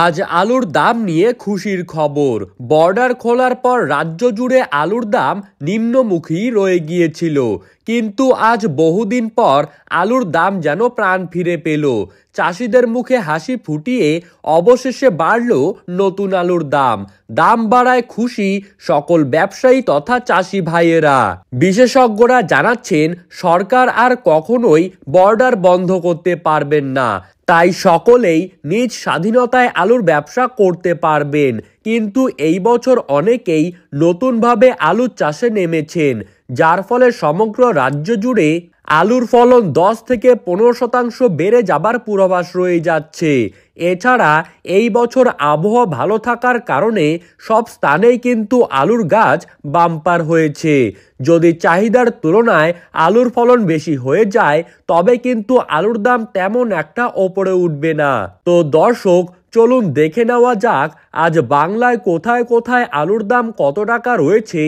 আজ আলুর দাম নিয়ে খুশির খবর। বর্ডার খোলার পর রাজ্য জুড়ে আলুর দাম নিম্নমুখী রয়ে গিয়েছিল, কিন্তু আজ বহুদিন পর আলুর দাম যেন প্রাণ ফিরে পেল। চাষিদের মুখে হাসি ফুটিয়ে অবশেষে বাড়ল নতুন আলুর দাম। দাম বাড়ায় খুশি সকল ব্যবসায়ী তথা চাষি ভাইয়েরা। বিশেষজ্ঞরা জানাচ্ছেন, সরকার আর কখনোই বর্ডার বন্ধ করতে পারবেন না, তাই সকলেই নিজ স্বাধীনতায় আলুর ব্যবসা করতে পারবেন। কিন্তু এই বছর অনেকেই নতুনভাবে আলু চাষে নেমেছেন, যার ফলে সমগ্র রাজ্য জুড়ে আলুর ফলন 10 থেকে 15% বেড়ে যাবার পূর্বাভাস রয়ে যাচ্ছে। এছাড়া এই বছর আবহাওয়া ভালো থাকার কারণে সব স্থানেই কিন্তু আলুর গাছ বাম্পার হয়েছে। যদি চাহিদার তুলনায় আলুর ফলন বেশি হয়ে যায়, তবে কিন্তু আলুর দাম তেমন একটা ওপরে উঠবে না। তো দর্শক, চলুন দেখে নেওয়া যাক আজ বাংলায় কোথায় কোথায় আলুর দাম কত টাকা রয়েছে,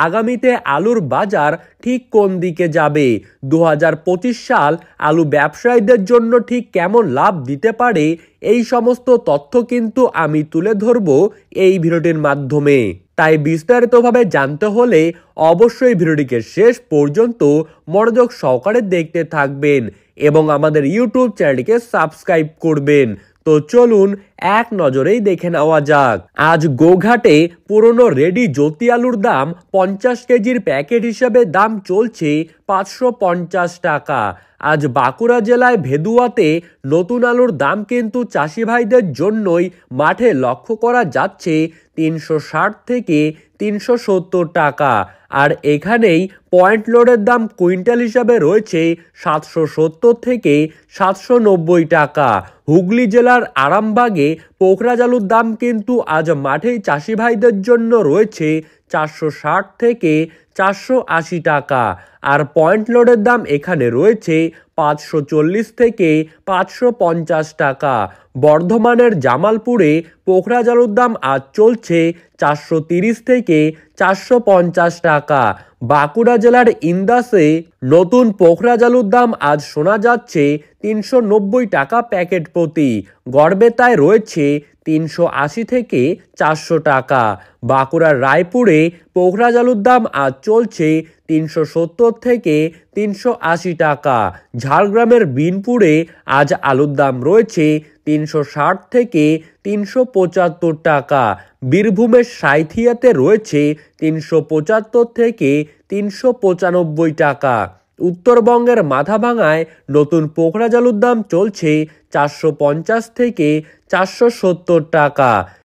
আগামীতে আলুর বাজার ঠিক কোন দিকে যাবে, 2025 সাল আলু ব্যবসায়ীদের জন্য ঠিক কেমন লাভ দিতে পারে, এই সমস্ত তথ্য কিন্তু আমি তুলে ধরব এই ভিডিওটির মাধ্যমে। তাই বিস্তারিতভাবে জানতে হলে অবশ্যই ভিডিওটিকে শেষ পর্যন্ত মনোযোগ সহকারে দেখতে থাকবেন এবং আমাদের ইউটিউব চ্যানেলটিকে সাবস্ক্রাইব করবেন। তো চলুন এক নজরেই দেখে নেওয়া যাক। আজ গোঘাটে পুরনো রেডি জ্যোতি আলুর দাম 50 কেজির প্যাকেট হিসেবে দাম চলছে 550 টাকা। আজ বাঁকুড়া জেলায় ভেদুয়াতে নতুন আলুর দাম কিন্তু চাষি ভাইদের জন্যই মাঠে লক্ষ্য করা যাচ্ছে 360 থেকে 370 টাকা। আর এখানেই পয়েন্ট লোডের দাম কুইন্টাল হিসাবে রয়েছে 770 থেকে 790 টাকা। হুগলি জেলার আরামবাগে পোখরাজ আলুর দাম কিন্তু আজ মাঠেই চাষি ভাইদের জন্য রয়েছে 460 থেকে 480 টাকা। আর পয়েন্ট লোডের দাম এখানে রয়েছে 540 থেকে 550 টাকা। বর্ধমানের জামালপুরে পোখরাজ আলুর দাম আজ চলছে 430 থেকে 450 টাকা। বাঁকুড়া জেলার ইন্দাসে নতুন পোখরাজ আলুর দাম আজ শোনা যাচ্ছে 390 টাকা প্যাকেট প্রতি। গড়বেতায় রয়েছে 380 থেকে 400 টাকা। বাঁকুড়ার রায়পুরে পোখরাজ আলুর দাম আজ চলছে 370 থেকে 380 টাকা। ঝাড়গ্রামের বিনপুরে আজ আলুর দাম রয়েছে 360 থেকে 375 টাকা। বীরভূমের সাঁইথিয়াতে রয়েছে 375 থেকে 395 টাকা। উত্তরবঙ্গের মাথাভাঙায় নতুন পোখরাজ আলুর দাম চলছে 450 থেকে 470 টাকা।